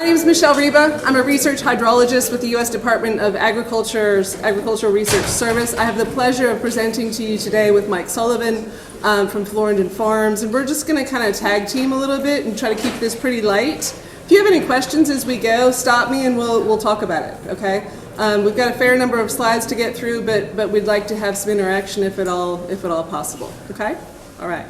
My name is Michele Reba. I'm a research hydrologist with the U.S. Department of Agriculture's Agricultural Research Service. I have the pleasure of presenting to you today with Mike Sullivan from Florendon Farms, and we're just going to kind of tag team a little bit and try to keep this pretty light. If you have any questions as we go, stop me and we'll talk about it, okay? We've got a fair number of slides to get through, but we'd like to have some interaction if at all possible, okay? All right.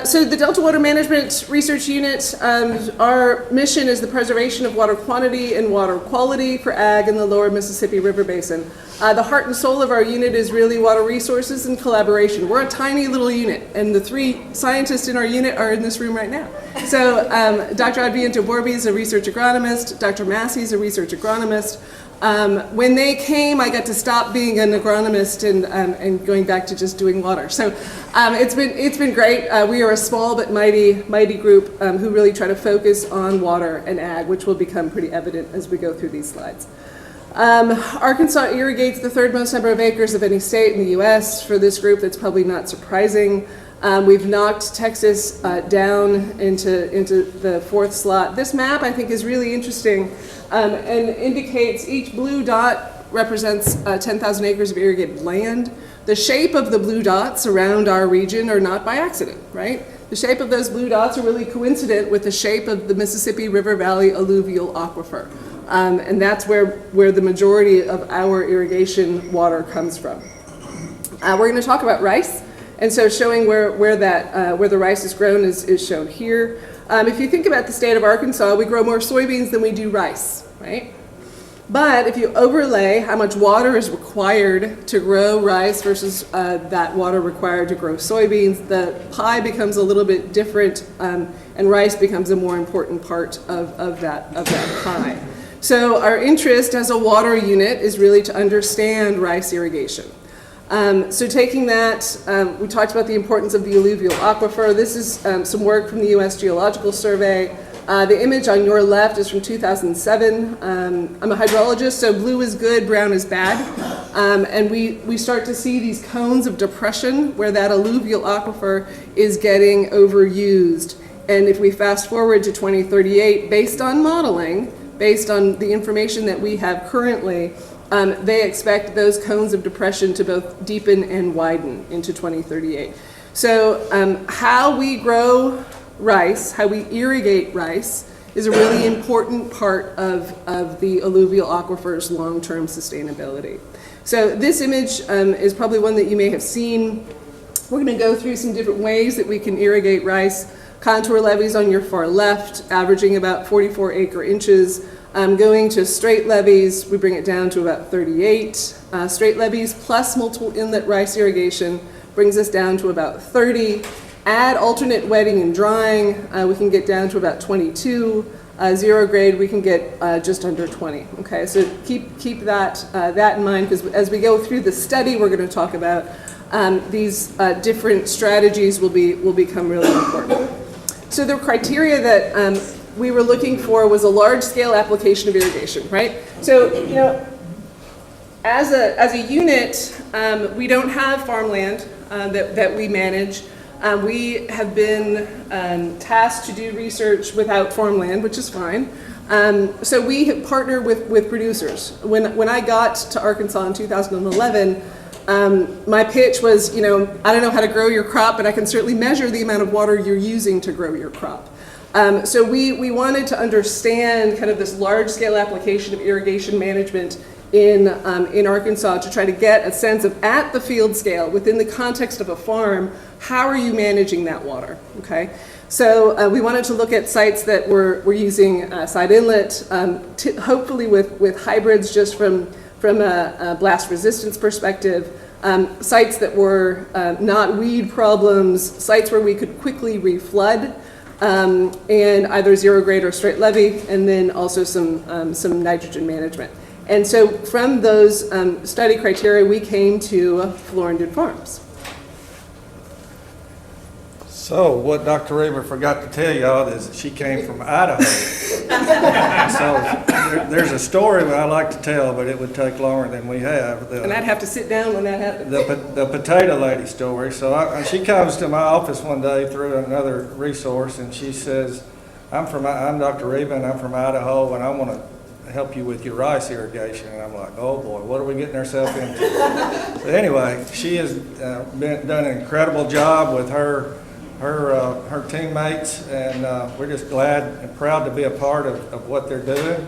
So the Delta Water Management Research Unit, our mission is the preservation of water quantity and water quality for ag in the lower Mississippi River Basin. The heart and soul of our unit is really water resources and collaboration. We're a tiny little unit, and the three scientists in our unit are in this room right now. So Dr. Adviento Borby is a research agronomist, Dr. Massey is a research agronomist. When they came, I got to stop being an agronomist and going back to just doing water. So it's been great. We are a small but mighty group who really try to focus on water and ag, which will become pretty evident as we go through these slides. Arkansas irrigates the third most number of acres of any state in the U.S. For this group, that's probably not surprising. We've knocked Texas down into the fourth slot. This map, I think, is really interesting and indicates each blue dot represents 10,000 acres of irrigated land. The shape of the blue dots around our region are not by accident, right? The shape of those blue dots are really coincident with the shape of the Mississippi River Valley alluvial aquifer. And that's where the majority of our irrigation water comes from. We're going to talk about rice. And so showing where the rice is grown is shown here. If you think about the state of Arkansas, we grow more soybeans than we do rice, right? But if you overlay how much water is required to grow rice versus that water required to grow soybeans, the pie becomes a little bit different, and rice becomes a more important part of that pie. So our interest as a water unit is really to understand rice irrigation. So taking that, we talked about the importance of the alluvial aquifer. This is some work from the U.S. Geological Survey. The image on your left is from 2007. I'm a hydrologist, so blue is good, brown is bad. And we start to see these cones of depression where that alluvial aquifer is getting overused. And if we fast forward to 2038, based on modeling, based on the information that we have currently, they expect those cones of depression to both deepen and widen into 2038. So how we grow rice, how we irrigate rice, is a really important part of the alluvial aquifer's long-term sustainability. So this image is probably one that you may have seen. We're going to go through some different ways that we can irrigate rice. Contour levees on your far left, averaging about 44 acre inches. Going to straight levees, we bring it down to about 38. Straight levees plus multiple inlet rice irrigation brings us down to about 30. Add alternate wetting and drying, we can get down to about 22. Zero grade, we can get just under 20. Okay, so keep that in mind, because as we go through the study, we're going to talk about these different strategies will become really important. So the criteria that we were looking for was a large-scale application of irrigation, right? So, you know, as a unit, we don't have farmland that we manage. We have been tasked to do research without farmland, which is fine. So we partner with producers. When I got to Arkansas in 2011, my pitch was, you know, I don't know how to grow your crop, but I can certainly measure the amount of water you're using to grow your crop. So we wanted to understand kind of this large-scale application of irrigation management in Arkansas to try to get a sense of, at the field scale, within the context of a farm, how are you managing that water, okay? So we wanted to look at sites that were using side inlet, hopefully with hybrids just from a blast resistance perspective, sites that were not weed problems, sites where we could quickly reflood, and either zero grade or straight levee, and then also some nitrogen management. And so from those study criteria, we came to Florendon Farms. So what Dr. Reba forgot to tell y'all is that she came from Idaho. So there's a story that I like to tell, but it would take longer than we have. And I'd have to sit down when that happened. The potato lady story. So she comes to my office one day through another resource, and she says, I'm Dr. Reba, and I'm from Idaho, and I want to help you with your rice irrigation. And I'm like, oh boy, what are we getting ourselves into? So anyway, she has done an incredible job with her teammates, and we're just glad and proud to be a part of what they're doing.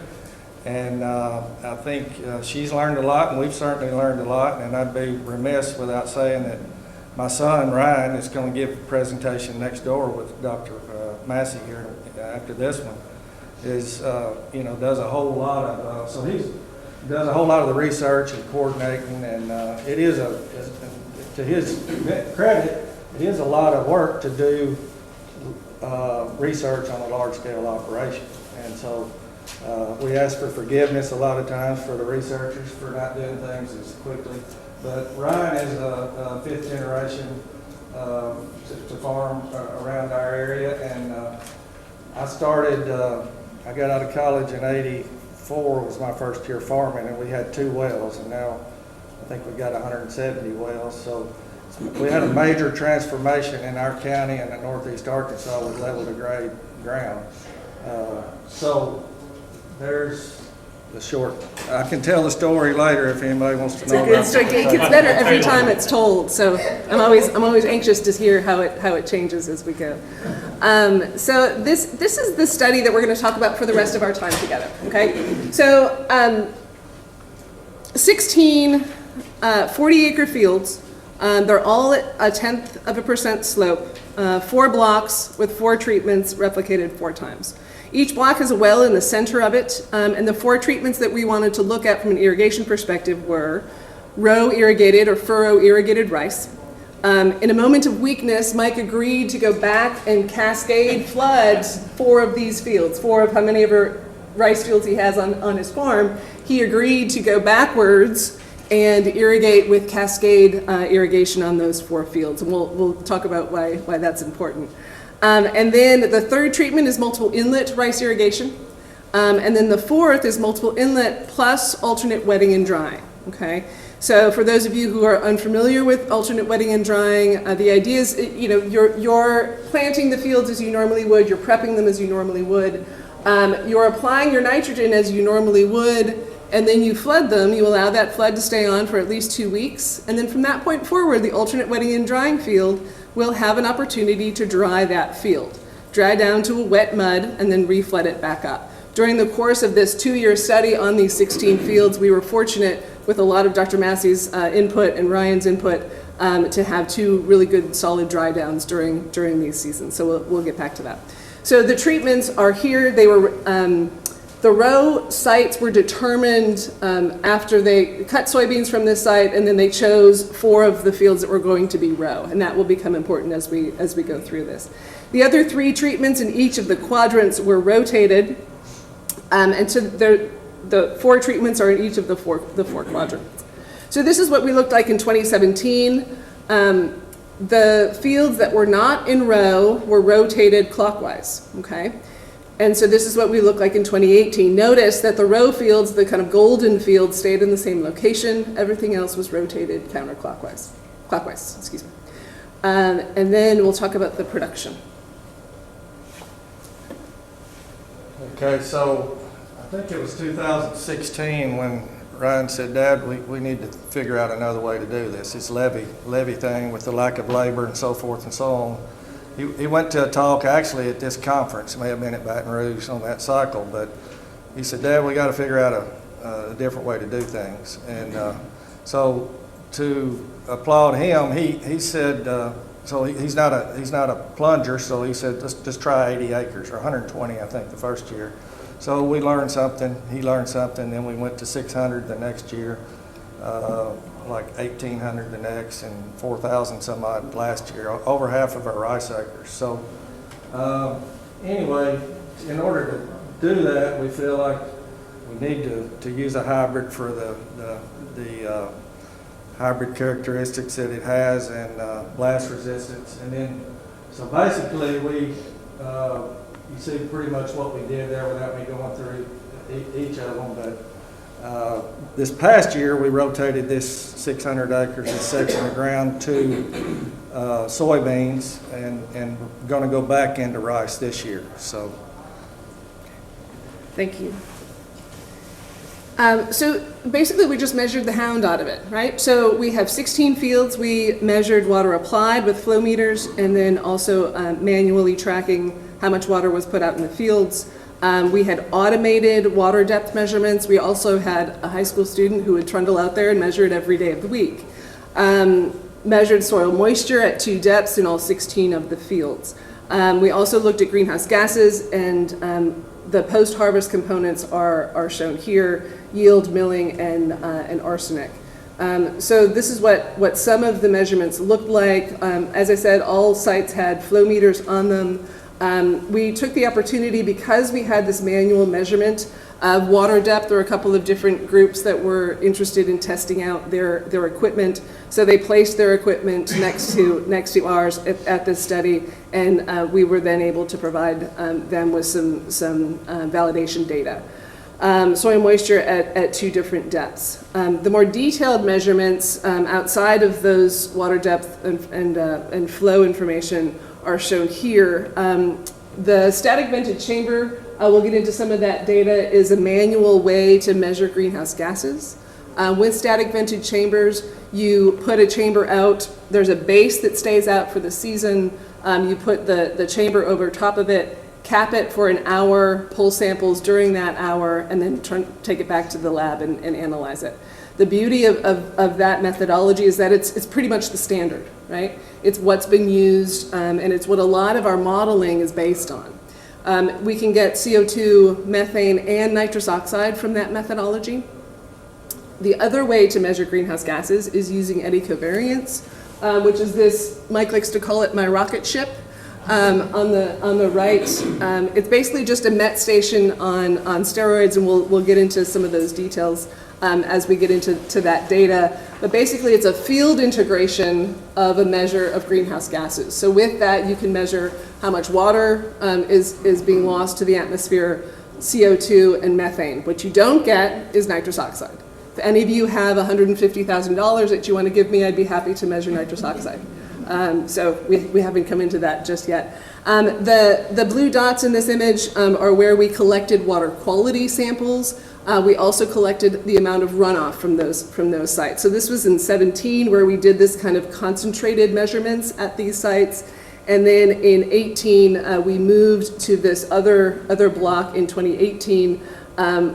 And I think she's learned a lot, and we've certainly learned a lot. And I'd be remiss without saying that my son Ryan is going to give a presentation next door with Dr. Massey here after this one. Does a whole lot of so he does a whole lot of the research and coordinating, and it is to his credit, it is a lot of work to do research on a large scale operation, and so we ask for forgiveness a lot of times for the researchers for not doing things as quickly. But Ryan is a fifth generation to farm around our area, and I started. I got out of college in '84, was my first year farming, and we had 2 wells, and now I think we've got 170 wells. So we had a major transformation in our county and in northeast Arkansas with level to grade ground. So there's the short. I can tell the story later if anybody wants to know. It's a good story. It gets better every time it's told. So I'm always anxious to hear how it changes as we go. So this is the study that we're going to talk about for the rest of our time together. Okay. So 16 40-acre fields. They're all at 0.1% slope. 4 blocks with 4 treatments replicated 4 times. Each block has a well in the center of it, and the 4 treatments that we wanted to look at from an irrigation perspective were row irrigated or furrow irrigated rice. In a moment of weakness, Mike agreed to go back and cascade flood 4 of these fields, 4 of how many ever rice fields he has on his farm. He agreed to go backwards and irrigate with cascade irrigation on those 4 fields, and we'll talk about why that's important. And then the 3rd treatment is multiple inlet rice irrigation. And then the 4th is multiple inlet plus alternate wetting and drying. Okay. So for those of you who are unfamiliar with alternate wetting and drying, the idea is, you're planting the fields as you normally would, you're prepping them as you normally would, you're applying your nitrogen as you normally would, and then you flood them. You allow that flood to stay on for at least 2 weeks, and then from that point forward, the alternate wetting and drying field will have an opportunity to dry that field, dry down to a wet mud, and then reflood it back up. During the course of this 2-year study on these 16 fields, we were fortunate with a lot of Dr. Massey's input and Ryan's input to have 2 really good solid dry downs during these seasons. So we'll get back to that. So the treatments are here. They were the row sites were determined after they cut soybeans from this site, and then they chose 4 of the fields that were going to be row, and that will become important as we go through this. The other 3 treatments in each of the quadrants were rotated, and so the 4 treatments are in each of the four quadrants. So this is what we looked like in 2017. The fields that were not in row were rotated clockwise. Okay. And so this is what we look like in 2018. Notice that the row fields, the kind of golden fields, stayed in the same location. Everything else was rotated counterclockwise. Excuse me. And then we'll talk about the production. Okay, so I think it was 2016 when Ryan said, Dad, we need to figure out another way to do this levy thing with the lack of labor and so forth and so on. He went to a talk actually at this conference. It may have been at Baton Rouge on that cycle, but he said, Dad, we got to figure out a different way to do things. And so to applaud him, he said, so he's not a plunger, so he said, let's just try 80 acres, or 120, I think, the first year. So we learned something, he learned something, then we went to 600 the next year, like 1,800 the next, and 4,000 some odd last year, over half of our rice acres. So anyway, in order to do that, we feel like we need to use a hybrid for the hybrid characteristics that it has, and blast resistance. And then, so basically you see pretty much what we did there without me going through each of them, but this past year we rotated this 600 acres, this section of ground, to soybeans, and we're going to go back into rice this year. So Thank you. So basically we just measured the hound out of it, right? So we have 16 fields. We measured water applied with flow meters and then also manually tracking how much water was put out in the fields. We had automated water depth measurements. We also had a high school student who would trundle out there and measure it every day of the week. Measured soil moisture at 2 depths in all 16 of the fields. We also looked at greenhouse gases, and the post-harvest components are shown here: yield, milling, and arsenic. So this is what some of the measurements looked like. As I said, all sites had flow meters on them. We took the opportunity, because we had this manual measurement of water depth. There were a couple of different groups that were interested in testing out their equipment. So they placed their equipment next to ours at this study, and we were then able to provide them with some validation data. Soil moisture at 2 different depths. The more detailed measurements outside of those water depth and flow information are shown here. The static vented chamber, we'll get into some of that data, is a manual way to measure greenhouse gases. With static vented chambers, you put a chamber out. There's a base that stays out for the season. You put the chamber over top of it, cap it for an hour, pull samples during that hour, and then take it back to the lab and analyze it. The beauty of that methodology is that it's pretty much the standard, right? It's what's been used, and it's what a lot of our modeling is based on. We can get CO2, methane, and nitrous oxide from that methodology. The other way to measure greenhouse gases is using eddy covariance, which is this, Mike likes to call it my rocket ship. On the right, it's basically just a MET station on steroids, and we'll get into some of those details as we get into that data. But basically, it's a field integration of a measure of greenhouse gases. So with that, you can measure how much water is being lost to the atmosphere, CO2, and methane. What you don't get is nitrous oxide. If any of you have $150,000 that you want to give me, I'd be happy to measure nitrous oxide. So we haven't come into that just yet. The blue dots in this image are where we collected water quality samples. We also collected the amount of runoff from those sites. So this was in 17 where we did this kind of concentrated measurements at these sites. And then in 18, we moved to this other block in 2018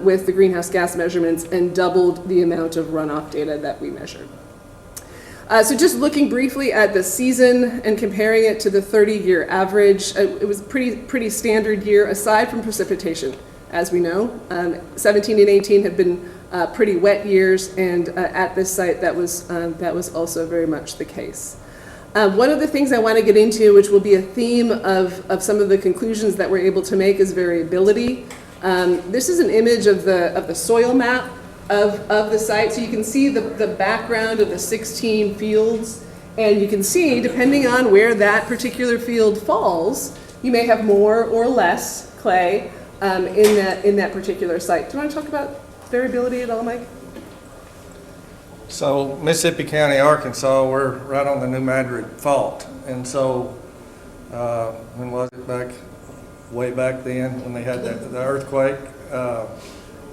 with the greenhouse gas measurements and doubled the amount of runoff data that we measured. So just looking briefly at the season and comparing it to the 30-year average, it was pretty standard year aside from precipitation, as we know. 17 and 18 have been pretty wet years, and at this site that was also very much the case. One of the things I want to get into, which will be a theme of some of the conclusions that we're able to make, is variability. This is an image of the soil map of the site. So you can see the background of the 16 fields, and you can see, depending on where that particular field falls, you may have more or less clay in that particular site. Do you want to talk about variability at all, Mike? So Mississippi County, Arkansas, we're right on the New Madrid Fault. And so when was it, way back then when they had the earthquake?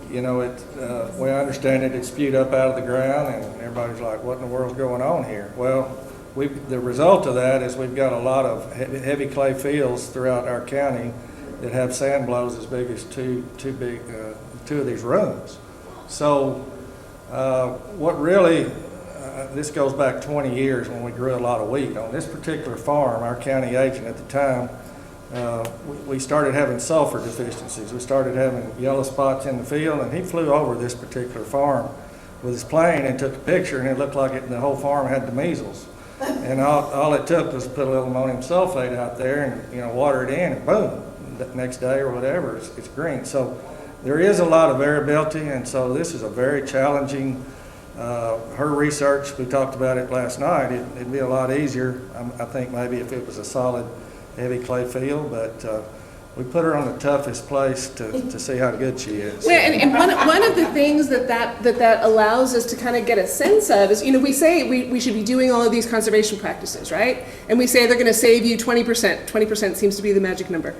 You know, the way I understand it, it spewed up out of the ground, and everybody's like, what in the world's going on here? Well, the result of that is we've got a lot of heavy clay fields throughout our county that have sand blows as big as two of these rooms. So what really, this goes back 20 years when we grew a lot of wheat. On this particular farm, our county agent at the time, we started having sulfur deficiencies. We started having yellow spots in the field, and he flew over this particular farm with his plane and took a picture, and it looked like the whole farm had the measles. And all it took was to put a little ammonium sulfate out there and water it in, and boom, the next day or whatever, it's green. So there is a lot of variability, and so this is a very challenging. Her research, we talked about it last night, it'd be a lot easier, I think, maybe if it was a solid heavy clay field, but we put her on the toughest place to see how good she is. Yeah, and one of the things that allows us to kind of get a sense of is, we say we should be doing all of these conservation practices, right? And we say they're going to save you 20%. 20% seems to be the magic number.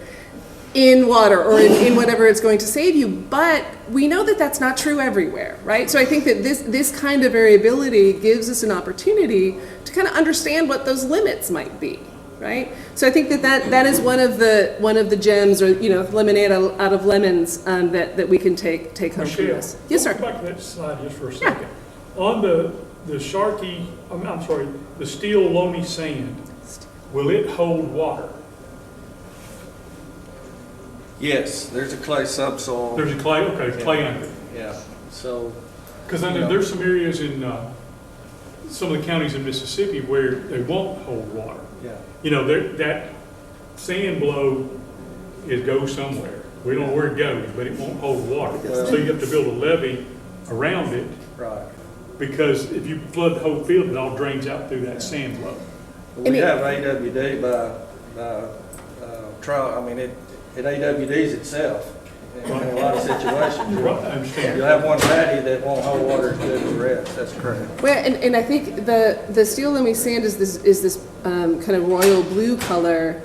in water or in whatever it's going to save you, but we know that that's not true everywhere, right? So I think that this kind of variability gives us an opportunity to kind of understand what those limits might be, right? So I think that is one of the gems, or lemonade out of lemons, that we can take home from Michele, this. Yes, sir. Go back to that slide just for a second. On the Sharkey, I'm sorry, the steel loamy sand, will it hold water? Yes, there's a clay subsoil. There's a clay, okay, clay under it. Yeah, so. Because I know there's some areas in some of the counties in Mississippi where they won't hold water. Yeah. That sand blow goes somewhere. We don't know where it goes, but it won't hold water. Well, So you have to build a levee around it, Right. because if you flood the whole field, it all drains out through that sand blow. We have AWD by trial, I mean, it AWDs itself in a lot of situations. Right, I understand. You'll have one patty that won't hold water as good as the rest, that's correct. Well, and I think the steel loamy sand is this kind of royal blue color.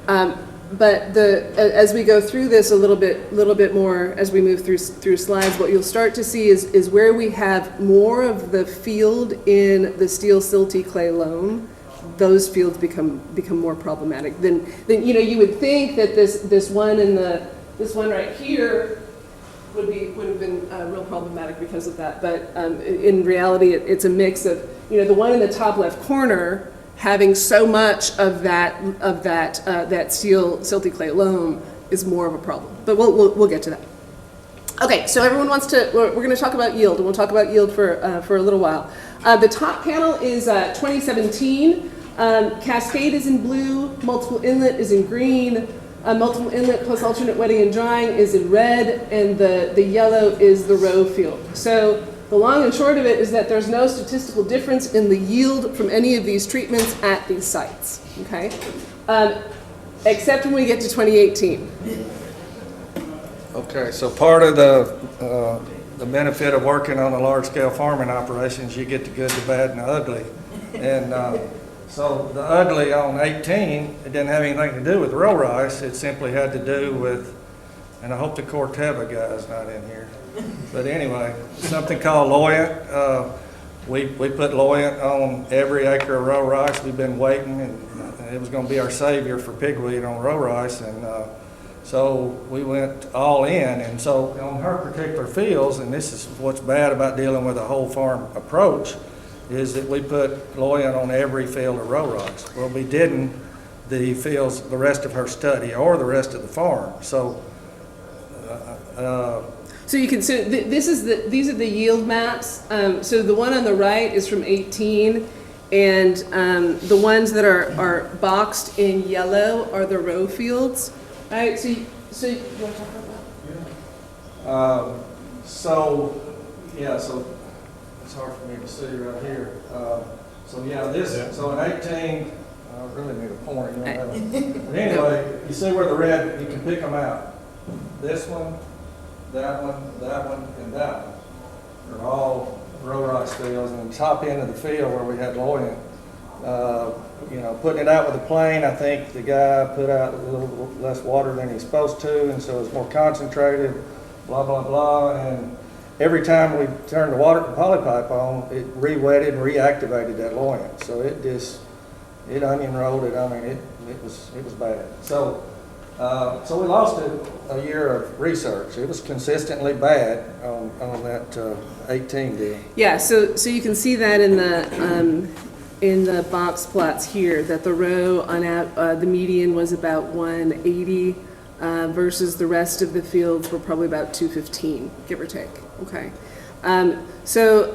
But as we go through this a little bit more as we move through slides, what you'll start to see is where we have more of the field in the steel silty clay loam, those fields become more problematic. Then you would think that this one right here would have been real problematic because of that. But in reality, it's a mix of the one in the top left corner having so much of that steel silty clay loam is more of a problem. But we'll get to that. Okay, so everyone wants to. We're going to talk about yield, and we'll talk about yield for a little while. The top panel is 2017. Cascade is in blue. Multiple inlet is in green. Multiple inlet plus alternate wetting and drying is in red, and the yellow is the row field. So the long and short of it is that there's no statistical difference in the yield from any of these treatments at these sites, okay? Except when we get to 2018. Okay, so part of the benefit of working on a large-scale farming operations, you get the good, the bad, and the ugly. And so the ugly on 18, it didn't have anything to do with row rice. It simply had to do with, and I hope the Corteva guy's not in here. But anyway, something called loyant. We put loyant on every acre of row rice. We've been waiting, and it was going to be our savior for pigweed on row rice. And so we went all in. And so on her particular fields, and this is what's bad about dealing with a whole farm approach, is that we put loyant on every field of row rice. Well, we didn't the fields, the rest of her study, or the rest of the farm. So. So you can see these are the yield maps. So the one on the right is from 18, and the ones that are boxed in yellow are the row fields. All right. So you want to talk about that? So it's hard for me to see right here. So in 18, I really need a pointer. You don't have one. But anyway, you see where the red, you can pick them out. This one, that one, and that one. They're all row rice fields, and the top end of the field where we had loyant, putting it out with a plane, I think the guy put out a little less water than he's supposed to, and so it's more concentrated, blah, blah, blah, and every time we turned the poly pipe on, it re-wetted and reactivated that loyant. So it onion rolled it. I mean, it was bad. So we lost a year of research. It was consistently bad on that 18 deal. Yeah. So you can see that in the box plots here that the row on the median was about 180 versus the rest of the fields were probably about 215, give or take. Okay. So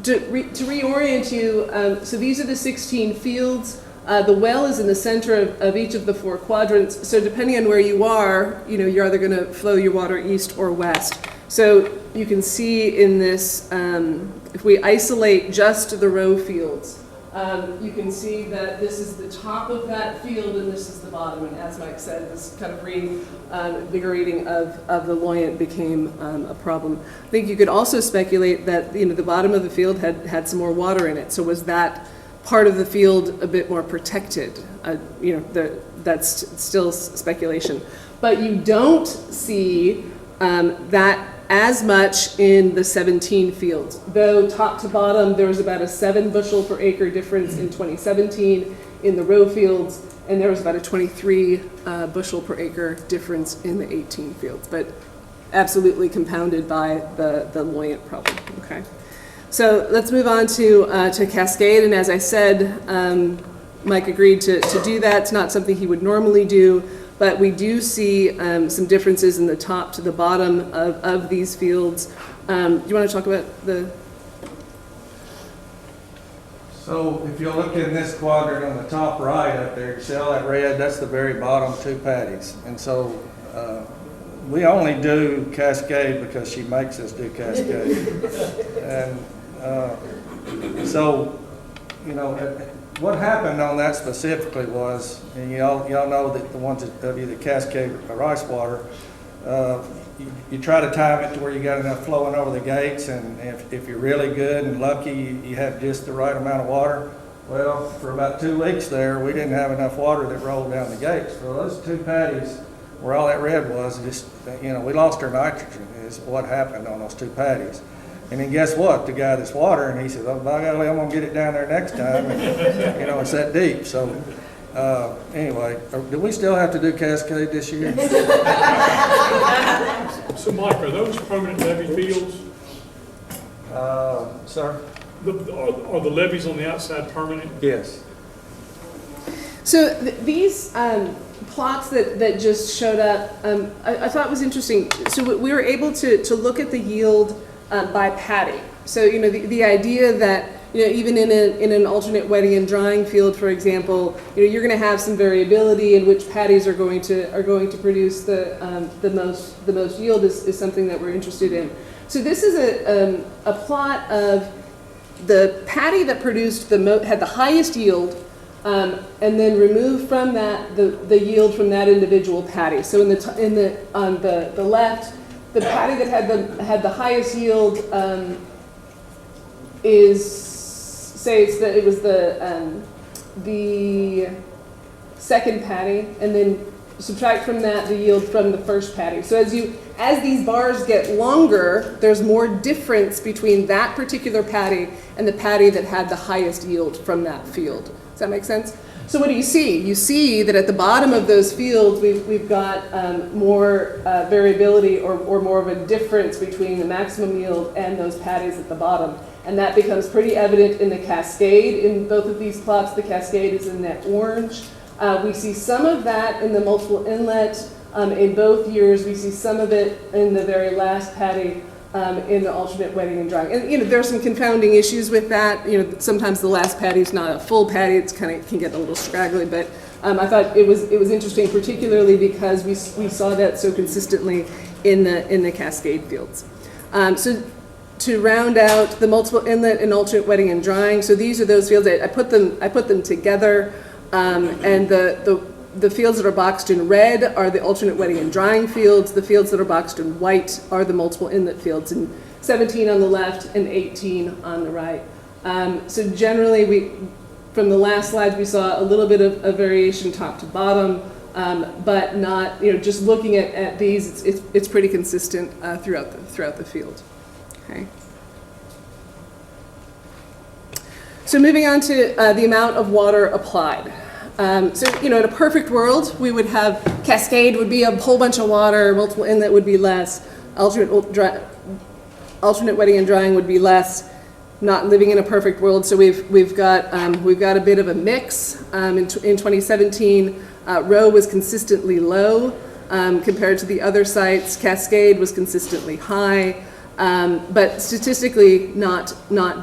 to reorient you, so these are the 16 fields. The well is in the center of each of the 4 quadrants. So depending on where you are, you're either going to flow your water east or west. So you can see in this, if we isolate just the row fields, you can see that this is the top of that field and this is the bottom. And as Mike said, this kind of reinvigorating of the loyant became a problem. I think you could also speculate that the bottom of the field had some more water in it. So was that part of the field a bit more protected? That's still speculation. but you don't see that as much in the 17 fields. Though top to bottom, there was about a 7 bushel per acre difference in 2017 in the row fields, and there was about a 23 bushel per acre difference in the 18 fields, but absolutely compounded by the loyant problem, okay? So let's move on to Cascade, and as I said, Mike agreed to do that. It's not something he would normally do, but we do see some differences in the top to the bottom of these fields. Do you want to talk about the... So if you look in this quadrant on the top right up there, you see all that red, that's the very bottom 2 paddies. And so we only do Cascade because she makes us do Cascade. And so, you know, what happened on that specifically was, and y'all know that the ones that do the Cascade rice water, you try to time it to where you got enough flowing over the gates, and if you're really good and lucky, you have just the right amount of water. Well, for about 2 weeks there, we didn't have enough water that rolled down the gates. So those 2 paddies, where all that red was, just, you know, we lost our nitrogen is what happened on those 2 paddies. And then guess what? The guy that's watering, he says, "Oh, by golly, I'm gonna get it down there next time." And, you know, it's that deep. So anyway, do we still have to do Cascade this year? So Mike, are those permanent levee fields? Sir? Are the levees on the outside permanent? Yes. So these plots that just showed up, I thought was interesting. So we were able to look at the yield by paddy. So, you know, the idea that, you know, even in an alternate wetting and drying field, for example, you know, you're going to have some variability in which paddies are going to produce the most yield is something that we're interested in. So this is a plot of the paddy that produced had the highest yield, and then remove from that the yield from that individual paddy. So on the left, the paddy that had the highest yield it was the second paddy, and then subtract from that the yield from the first paddy. So as these bars get longer, there's more difference between that particular paddy and the paddy that had the highest yield from that field. Does that make sense? So what do you see? You see that at the bottom of those fields, we've got more variability or more of a difference between the maximum yield and those paddies at the bottom. And that becomes pretty evident in the Cascade. In both of these plots, the Cascade is in that orange. We see some of that in the multiple inlet. In both years, we see some of it in the very last paddy in the alternate wetting and drying. And, you know, there are some confounding issues with that. You know, sometimes the last paddy is not a full paddy. It's can get a little scraggly, but I thought it was interesting, particularly because we saw that so consistently in the Cascade fields. So to round out the multiple inlet and alternate wetting and drying, so these are those fields. I put them together, and the fields that are boxed in red are the alternate wetting and drying fields. The fields that are boxed in white are the multiple inlet fields, and 17 on the left and 18 on the right. So generally, from the last slides, we saw a little bit of variation top to bottom, but not, you know, just looking at these, it's pretty consistent throughout the field. Okay. So moving on to the amount of water applied. So, you know, in a perfect world, we would have Cascade would be a whole bunch of water, multiple inlet would be less, alternate wetting and drying would be less. Not living in a perfect world, so we've got a bit of a mix. In 2017, Row was consistently low compared to the other sites. Cascade was consistently high. But statistically not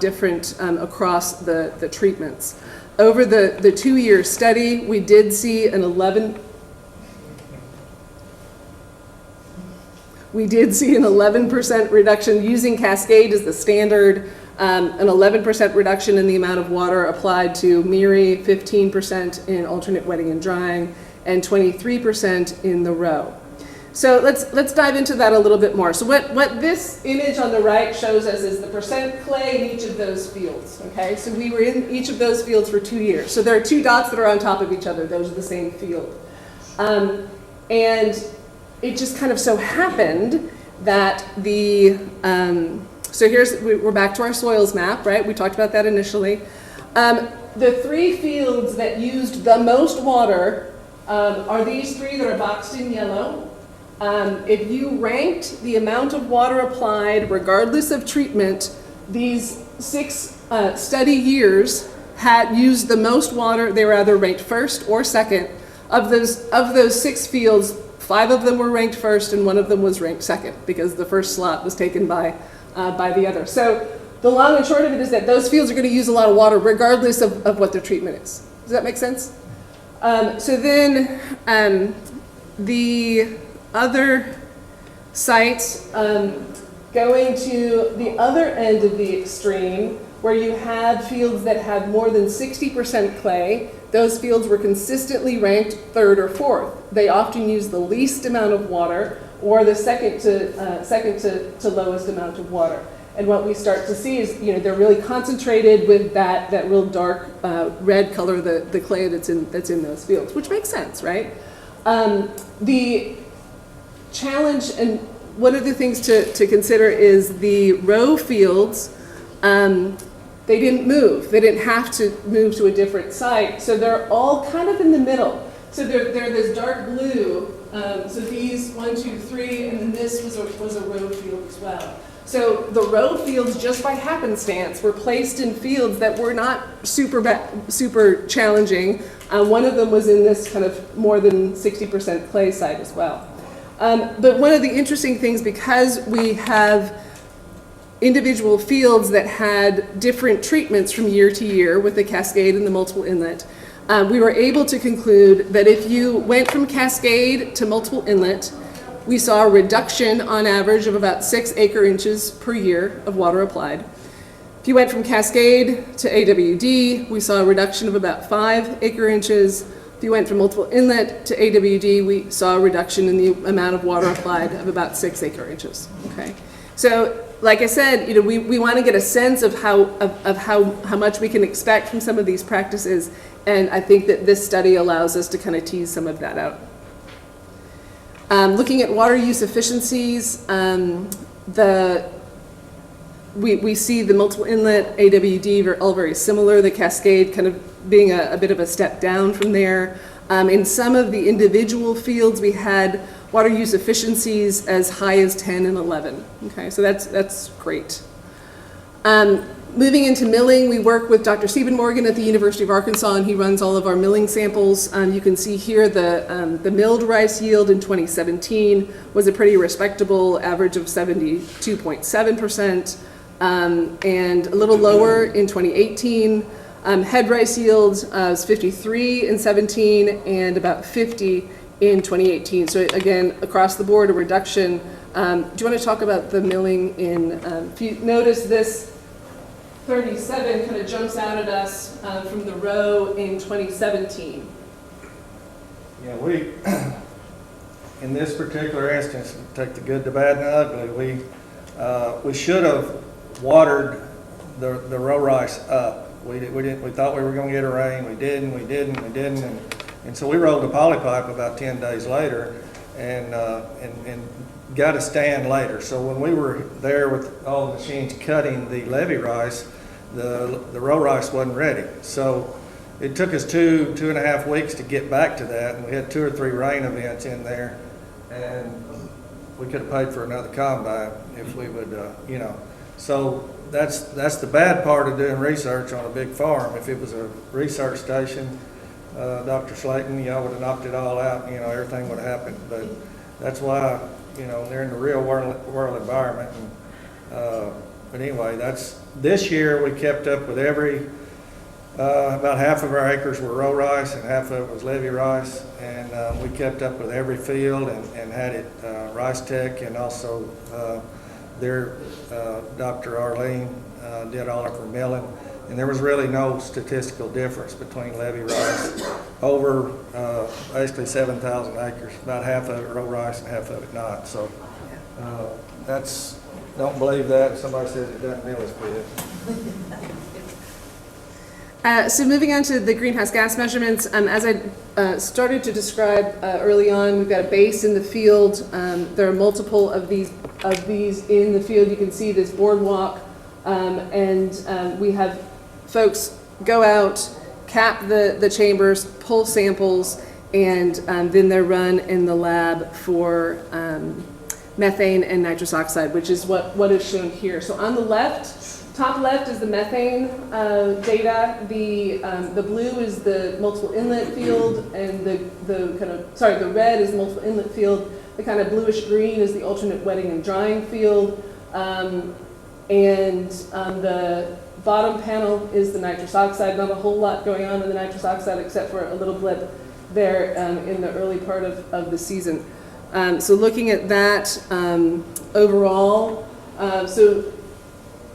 different across the treatments. Over the 2-year study, we did see an 11% reduction using Cascade as the standard, an 11% reduction in the amount of water applied to Miri, 15% in alternate wetting and drying, and 23% in the Row. So let's dive into that a little bit more. So what this image on the right shows us is the percent clay in each of those fields, okay? So we were in each of those fields for 2 years. So there are 2 dots that are on top of each other. Those are the same field. And it just kind of so happened that so we're back to our soils map, right? We talked about that initially. The 3 fields that used the most water are these 3 that are boxed in yellow. If you ranked the amount of water applied, regardless of treatment, these 6 study years had used the most water. They were either ranked first or second. Of those 6 fields, 5 of them were ranked first and 1 of them was ranked second because the first slot was taken by the other. So the long and short of it is that those fields are going to use a lot of water regardless of what their treatment is. Does that make sense? So then the other sites, going to the other end of the extreme, where you had fields that had more than 60% clay, those fields were consistently ranked 3rd or 4th. They often use the least amount of water or the second to lowest amount of water. And what we start to see is, they're really concentrated with that real dark red color, the clay that's in those fields, which makes sense, right? The challenge, and one of the things to consider is the row fields. They didn't move. They didn't have to move to a different site. So they're all kind of in the middle. So they're this dark blue. So these 1, 2, 3, and then this was a row field as well. So the row fields, just by happenstance, were placed in fields that were not super challenging. One of them was in this kind of more than 60% clay site as well. But one of the interesting things, because we have individual fields that had different treatments from year to year with the Cascade and the multiple inlet, we were able to conclude that if you went from Cascade to multiple inlet, we saw a reduction on average of about 6 acre inches per year of water applied. If you went from Cascade to AWD, we saw a reduction of about 5 acre inches. If you went from multiple inlet to AWD, we saw a reduction in the amount of water applied of about 6 acre inches. Okay, so like I said, we want to get a sense of how much we can expect from some of these practices, and I think that this study allows us to kind of tease some of that out. Looking at water use efficiencies, we see the multiple inlet, AWD, are all very similar. The Cascade kind of being a bit of a step down from there. In some of the individual fields, we had water use efficiencies as high as 10 and 11. Okay, so that's great. Moving into milling, we work with Dr. Stephen Morgan at the University of Arkansas, and he runs all of our milling samples. You can see here the milled rice yield in 2017 was a pretty respectable average of 72.7%, and a little lower in 2018. Head rice yields was 53 in 17 and about 50 in 2018. So again, across the board, a reduction. Do you want to talk about the milling in, if you notice this 37 kind of jumps out at us from the row in 2017. Yeah, in this particular instance, take the good, the bad, and the ugly, we should have watered the row rice up. We thought we were going to get a rain. We didn't, and so we rolled a poly pipe about 10 days later and got a stand later. So when we were there with all the machines cutting the levee rice, the row rice wasn't ready. So it took us two and a half weeks to get back to that, and we had 2 or 3 rain events in there, and we could have paid for another combine if we would, So that's the bad part of doing research on a big farm. If it was a research station, Dr. Slayton, y'all would have knocked it all out, everything would have happened. But that's why, they're in the real world environment. But anyway, this year we kept up with about half of our acres were row rice and half of it was levee rice. And we kept up with every field and had it Rice Tech, and also Dr. Arlene did all of her milling. And there was really no statistical difference between levee rice over basically 7,000 acres, about half of it row rice and half of it not. So don't believe that. Somebody says it doesn't meal as good. So moving on to the greenhouse gas measurements, as I started to describe early on. We've got a base in the field. There are multiple of these in the field. You can see this boardwalk, and we have folks go out, cap the chambers, pull samples, and then they're run in the lab for methane and nitrous oxide, which is what is shown here. So on the left, top left is the methane data. The blue is the multiple inlet field, and the red is the multiple inlet field. The kind of bluish green is the alternate wetting and drying field, and the bottom panel is the nitrous oxide. Not a whole lot going on in the nitrous oxide except for a little blip there in the early part of the season. So looking at that overall, so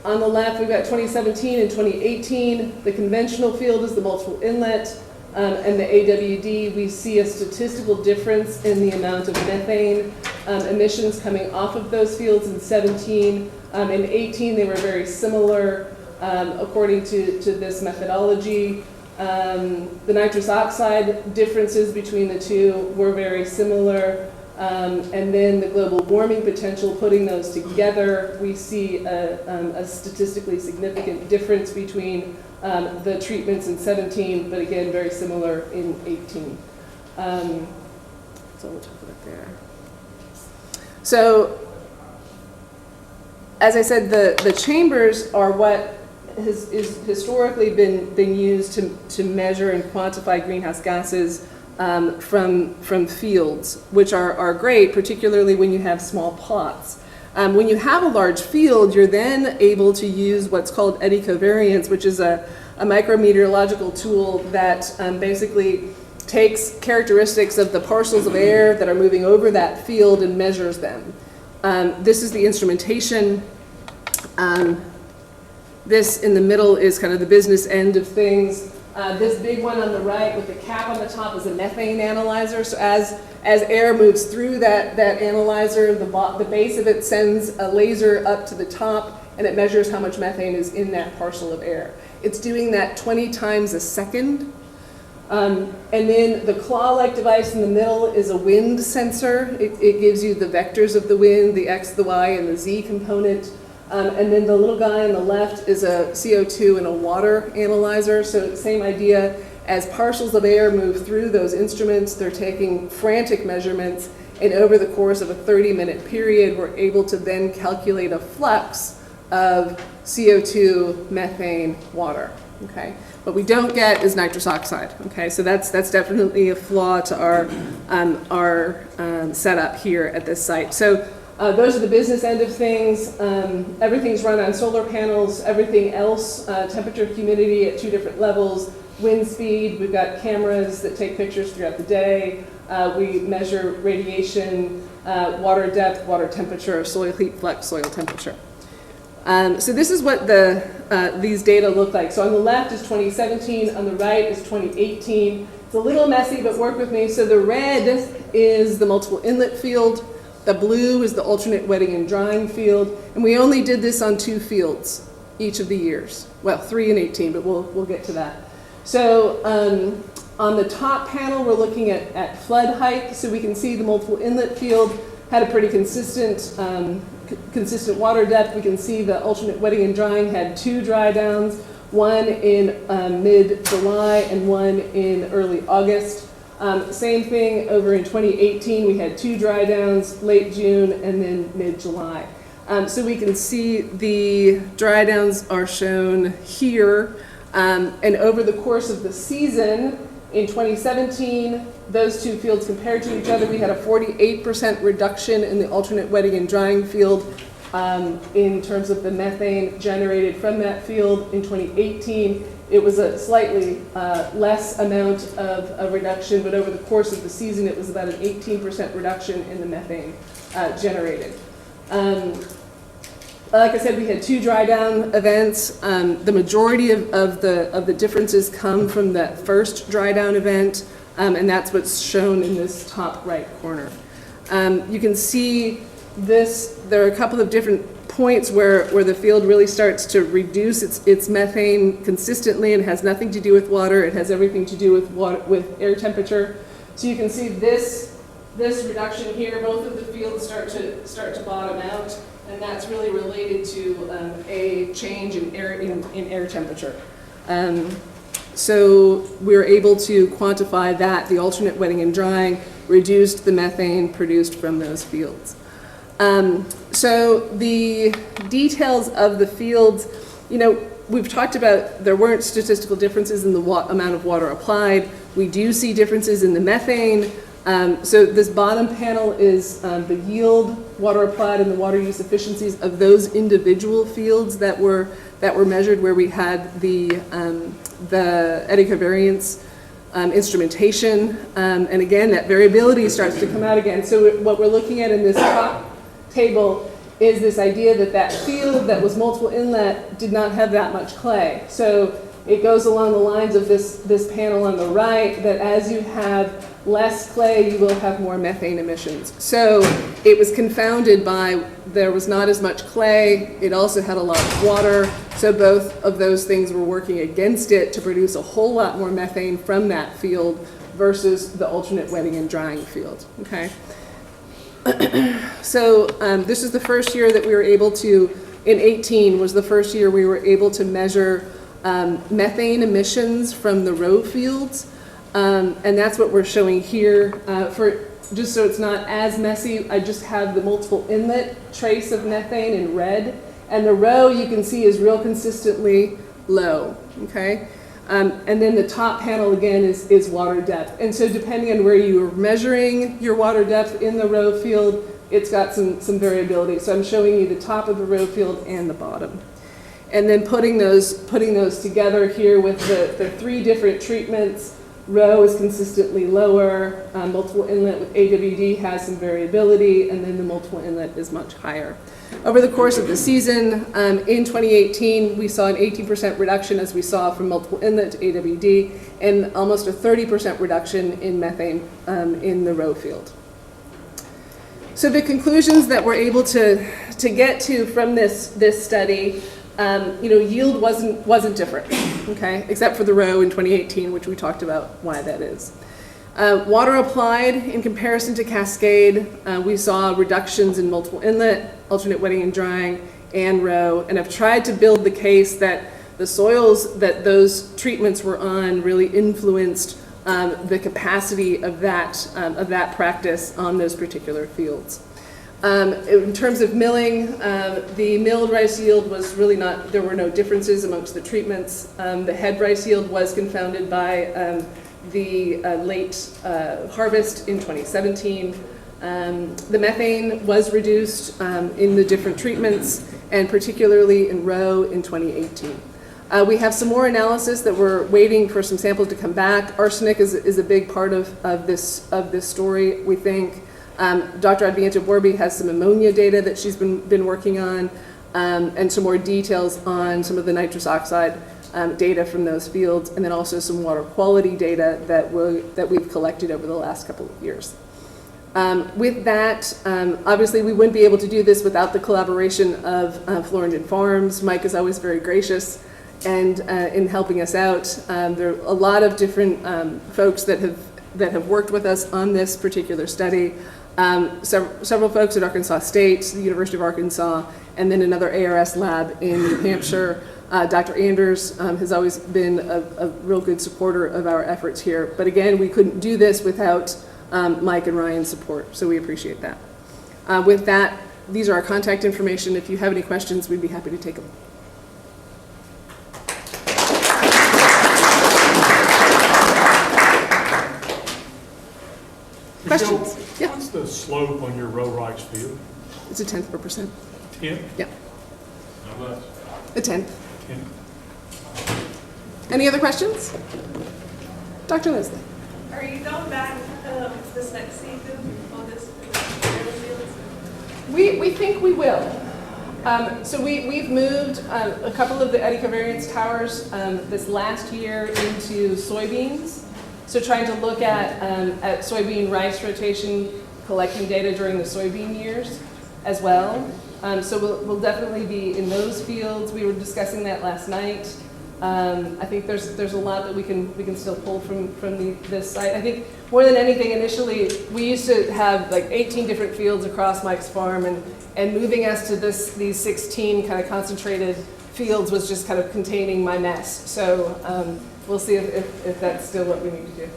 on the left we've got 2017 and 2018. The conventional field is the multiple inlet, and the AWD, we see a statistical difference in the amount of methane emissions coming off of those fields in 17. In 18 they were very similar according to this methodology. The nitrous oxide differences between the two were very similar. And then the global warming potential, putting those together, we see a statistically significant difference between the treatments in 17, but again, very similar in 18. So we'll talk about there. So, as I said, the chambers are what has historically been used to measure and quantify greenhouse gases from fields, which are great, particularly when you have small plots. When you have a large field, you're then able to use what's called eddy covariance, which is a micrometeorological tool that basically takes characteristics of the parcels of air that are moving over that field and measures them. This is the instrumentation. This in the middle is kind of the business end of things. This big one on the right with the cap on the top is a methane analyzer. So as air moves through that analyzer, the base of it sends a laser up to the top, and it measures how much methane is in that parcel of air. It's doing that 20 times a second. And then the claw-like device in the middle is a wind sensor. It gives you the vectors of the wind, the X, the Y, and the Z component. And then the little guy on the left is a CO2 and a water analyzer. So same idea, as parcels of air move through those instruments, they're taking frantic measurements, and over the course of a 30-minute period, we're able to then calculate a flux of CO2, methane, water. Okay, what we don't get is nitrous oxide. Okay, so that's definitely a flaw to our setup here at this site. So. Those are the business end of things. Everything's run on solar panels. Everything else, temperature, humidity at 2 different levels, wind speed. We've got cameras that take pictures throughout the day. We measure radiation, water depth, water temperature, soil heat flux, soil temperature. So this is what these data look like. So on the left is 2017, on the right is 2018. It's a little messy, but work with me. So the red is the multiple inlet field. The blue is the alternate wetting and drying field, and we only did this on 2 fields each of the years. Well, 3 and 18, but we'll get to that. So on the top panel, we're looking at flood height, so we can see the multiple inlet field had a pretty consistent water depth. We can see the alternate wetting and drying had 2 dry downs, one in mid-July and one in early August. Same thing over in 2018, we had 2 dry downs, late June and then mid-July. So we can see the dry downs are shown here. And over the course of the season, in 2017, those 2 fields compared to each other, we had a 48% reduction in the alternate wetting and drying field in terms of the methane generated from that field. In 2018, it was a slightly less amount of a reduction, but over the course of the season, it was about an 18% reduction in the methane generated. Like I said, we had 2 dry down events. The majority of the differences come from that first dry down event, and that's what's shown in this top right corner. You can see this. There are a couple of different points where the field really starts to reduce its methane consistently and has nothing to do with water. It has everything to do with air temperature. So you can see this reduction here. Both of the fields start to bottom out, and that's really related to a change in air temperature. So we were able to quantify that the alternate wetting and drying reduced the methane produced from those fields. So the details of the fields, we've talked about there weren't statistical differences in the amount of water applied. We do see differences in the methane. So this bottom panel is the yield, water applied, and the water use efficiencies of those individual fields that were measured where we had the Eddy covariance instrumentation. And again, that variability starts to come out again. So what we're looking at in this top table is this idea that field that was multiple inlet did not have that much clay. So it goes along the lines of this panel on the right, that as you have less clay, you will have more methane emissions. So it was confounded by there was not as much clay. It also had a lot of water. So both of those things were working against it to produce a whole lot more methane from that field versus the alternate wetting and drying field, okay? So this is the first year that we were able to, in 18 was the first year we were able to measure methane emissions from the row fields. And that's what we're showing here. Just so it's not as messy, I just have the multiple inlet trace of methane in red. And the row you can see is real consistently low, okay? And then the top panel again is water depth. And so depending on where you are measuring your water depth in the row field, it's got some variability. So I'm showing you the top of the row field and the bottom. And then putting those together here with the three different treatments. Row is consistently lower, multiple inlet with AWD has some variability, and then the multiple inlet is much higher. Over the course of the season, in 2018, we saw an 18% reduction, as we saw from multiple inlet to AWD, and almost a 30% reduction in methane in the row field. So the conclusions that we're able to get to from this study, yield wasn't different, okay, except for the row in 2018, which we talked about why that is. Water applied in comparison to Cascade, we saw reductions in multiple inlet, alternate wetting and drying, and row, and I've tried to build the case that the soils that those treatments were on really influenced the capacity of that practice on those particular fields. In terms of milling, the milled rice yield was really there were no differences amongst the treatments. The head rice yield was confounded by the late harvest in 2017. The methane was reduced in the different treatments, and particularly in row in 2018. We have some more analysis that we're waiting for some samples to come back. Arsenic is a big part of this story, we think. Dr. Adviento-Borby has some ammonia data that she's been working on, and some more details on some of the nitrous oxide data from those fields, and then also some water quality data that we've collected over the last couple of years. With that, obviously we wouldn't be able to do this without the collaboration of Florendon Farms. Mike is always very gracious and in helping us out. There are a lot of different folks that have worked with us on this particular study. Several folks at Arkansas State, the University of Arkansas, and then another ARS lab in New Hampshire. Dr. Anders has always been a real good supporter of our efforts here. But again, we couldn't do this without Mike and Ryan's support, so we appreciate that. With that, these are our contact information. If you have any questions, we'd be happy to take them. Questions? Yeah. What's the slope on your row rice field? It's 0.1%. 10? Yeah. How much? 1/10. 10. Any other questions? Dr. Leslie. Are you going back this next season on this fields? We think we will. So we've moved a couple of the Eddy covariance towers this last year into soybeans. So trying to look at soybean rice rotation, collecting data during the soybean years as well. So we'll definitely be in those fields. We were discussing that last night. I think there's a lot that we can still pull from this site. I think more than anything, initially we used to have like 18 different fields across Mike's farm, and moving us to these 16 kind of concentrated fields was just kind of containing my mess. So we'll see if that's still what we need to do.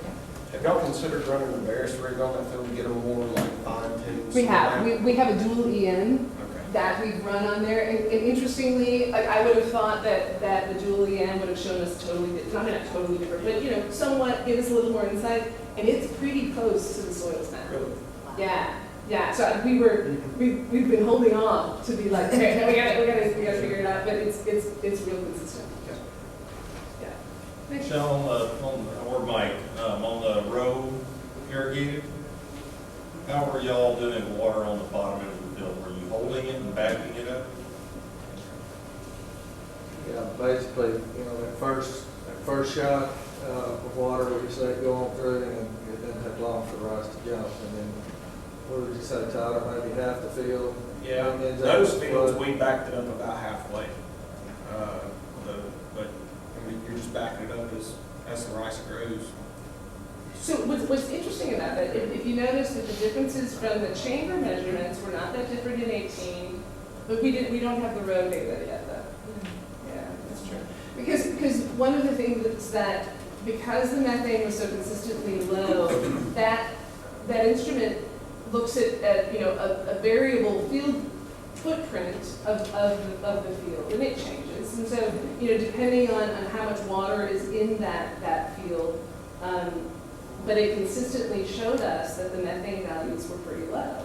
Have y'all considered running the Barris rig on that field to get them more like fine-tuned? We have. We have a dual EN Okay. that we've run on there. And interestingly, like, I would have thought that the dual EN would have shown us totally different, not totally different, but you know, somewhat give us a little more insight. And it's pretty close to the soils now. Really? Yeah. Yeah, so we've been holding on to be like, okay, no, we gotta figure it out, but it's real consistent. Yeah. Michele, or Mike, on the row irrigated, how were y'all doing water on the bottom of the field? Were you holding it and backing it up? Yeah, basically, you know, that first shot of water, we just let it go on through, and it didn't take long for the rice to jump. And then, what would you say, Tyler, maybe half the field? Yeah, ends up those with fields, flood? we backed it up about halfway. But, I mean, you're just backing it up as the rice grows. So what's interesting about that, if you notice that the differences from the chamber measurements were not that different in 18, but we don't have the row data yet though. Yeah, that's true. Because one of the things is that because the methane was so consistently low, that instrument looks at you know a variable field footprint of the field, and it changes. And so, you know, depending on how much water is in that field, but it consistently showed us that the methane values were pretty low.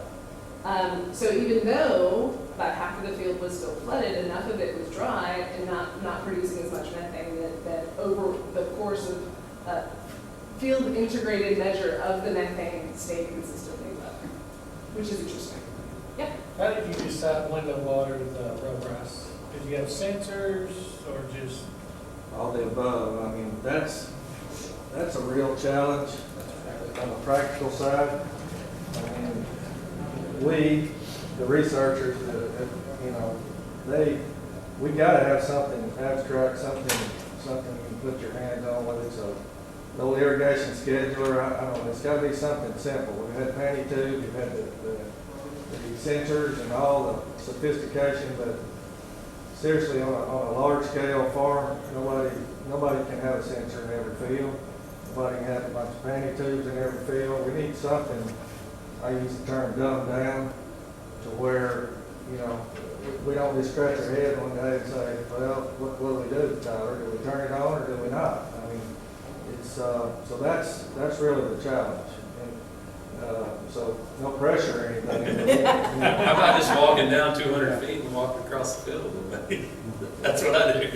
So even though about half of the field was still flooded, enough of it was dry and not producing as much methane that over the course of field integrated measure of the methane stayed consistently low, which is interesting. Yeah. How did you decide when to water the row rice? Did you have sensors or just? All the above. I mean, that's a real challenge on the practical side. I mean, we, the researchers, you know, we got to have something abstract, something you can put your hands on, whether it's a little irrigation scheduler. I don't know. It's got to be something simple. We've had panty tubes, we've had the sensors and all the sophistication, but seriously, on a large scale farm, nobody can have a sensor in every field. Nobody can have a bunch of panty tubes in every field. We need something, I use the term dumbed down, to where, you know, we don't just scratch our head one day and say, well, what do we do, Tyler? Do we turn it on or do we not? I mean, it's, so that's really the challenge. So no pressure or anything. How about just walking down 200 feet and walking across the field? That's what I do.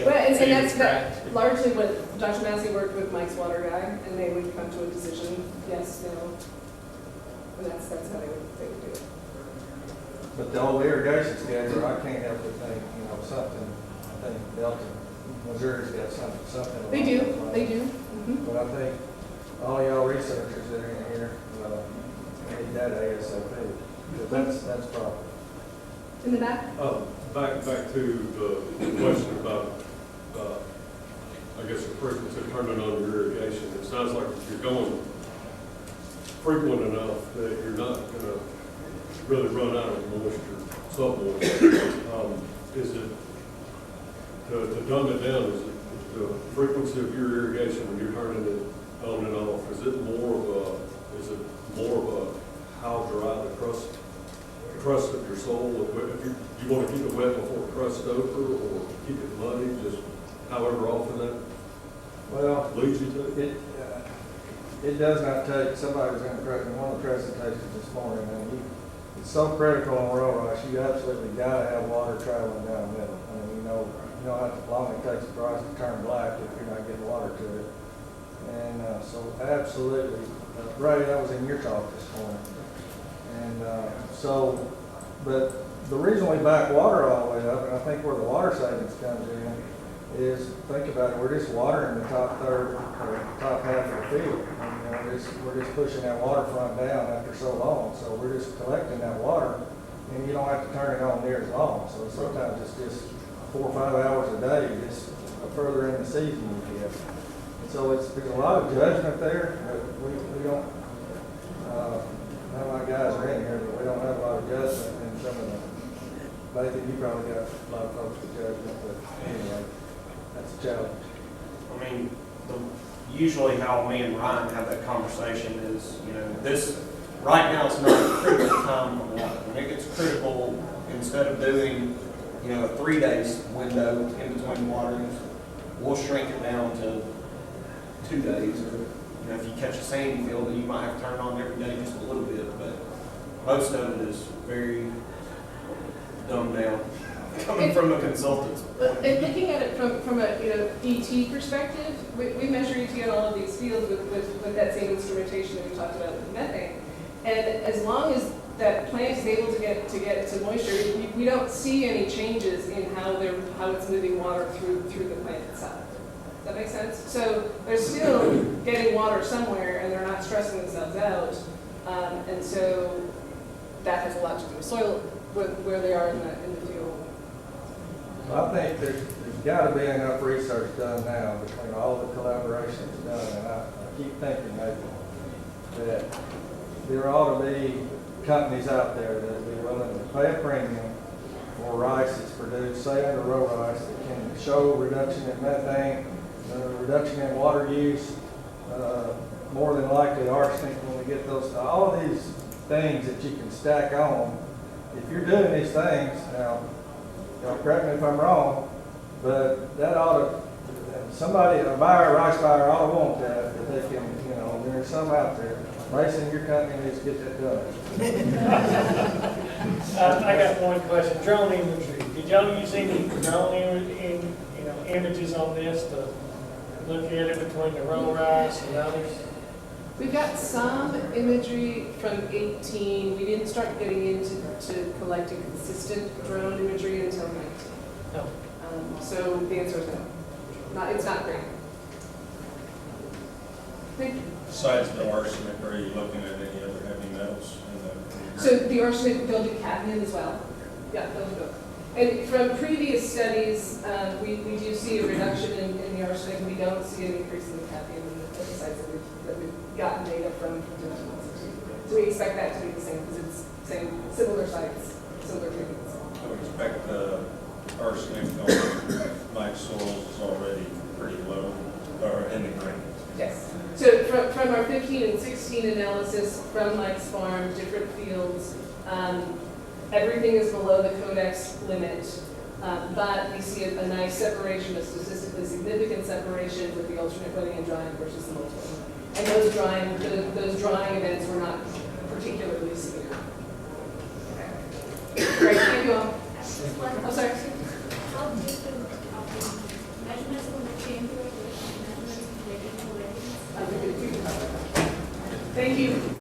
Well, and that's largely what Dr. Massey worked with Mike's water guy, and they would come to a decision, yes, no, and that's how they would do it. But the old irrigation schedule, I can't help but think, you know, something, I think Delta, Missouri's got something. They do. along those lines. They do. Mm-hmm. But I think all y'all researchers that are in here, need that ASAP, because that's problem. In the back? Back to the question about, I guess, the frequency of turning on your irrigation. It sounds like if you're going frequent enough that you're not going to really run out of moisture, sub-moisture. Is it, to dumb it down, is it the frequency of your irrigation when you're turning it on and off? Is it more of a how dry the crust of your soil? If you want to keep it wet before it crusts over, or keep it muddy, just however often that leads you to it? It does not take, somebody was in one of the presentations this morning, and it's so critical on row rice, you absolutely got to have water traveling down the middle. I mean, you know how long it takes the rice to turn black if you're not getting water to it. And so absolutely, Ray, that was in your talk this morning. And but the reason we back water all the way up, and I think where the water savings comes in, is think about it, we're just watering the top third or top half of the field. And, you know, we're just pushing that waterfront down after so long. So we're just collecting that water. and you don't have to turn it on near as long. So sometimes it's just 4 or 5 hours a day, just further in the season you get. So there's a lot of judgment there. We don't, none of my guys are in here, but we don't have a lot of judgment in some of the, maybe you probably got a lot of folks with judgment, but anyway, that's a challenge. I mean, usually how me and Ryan have that conversation is, this, right now it's not a critical time for water. When it gets critical, instead of doing, a 3 days window in between waterings, we'll shrink it down to 2 days. Or, if you catch a sandy field, then you might have to turn it on every day just a little bit, but most of it is very dumbed down, coming from a consultant's point of view. And looking at it from a ET perspective, we measure ET on all of these fields with that same instrumentation that we talked about with methane. And as long as that plant is able to get to moisture, we don't see any changes in how it's moving water through the plant itself. Does that make sense? So they're still getting water somewhere, and they're not stressing themselves out. And so that has a lot to do with soil, where they are in the field. I think there's got to be enough research done now between all the collaborations done, and I keep thinking that there ought to be companies out there that would be willing to pay a premium for rice that's produced, say under row rice, that can show reduction in methane, reduction in water use, more than likely arsenic when we get those, all of these things that you can stack on. If you're doing these things, now, correct me if I'm wrong, but that ought to, a rice buyer ought to want that, if they can, there's some out there. Mason, your company needs to get that done. I got one question, drone imagery. Did y'all use any drone images on this to look at it between the row rice and others? We've got some imagery from 18. We didn't start getting into collecting consistent drone imagery until 19. No. So the answer is no. It's not great. Thank you. Besides the arsenic, are you looking at any other heavy metals in the? So the arsenic, they'll do cadmium as well. Yeah, they'll do it. And from previous studies, we do see a reduction in the arsenic, and we don't see an increase in the cadmium at the sites that we've gotten data from 2016. So we expect that to be the same, because it's similar sites, similar treatments. I would expect the arsenic on my soils is already pretty low, or in the green. Yes. So from our 15 and 16 analysis from Mike's farm, different fields, everything is below the codex limit, but we see a nice separation, a statistically significant separation with the alternate wetting and drying versus the multiple. And those drying events were not particularly severe. Okay. Great, thank you all. I'm sorry. How different measurements from the chamber versus measurements related to weddings? Thank you.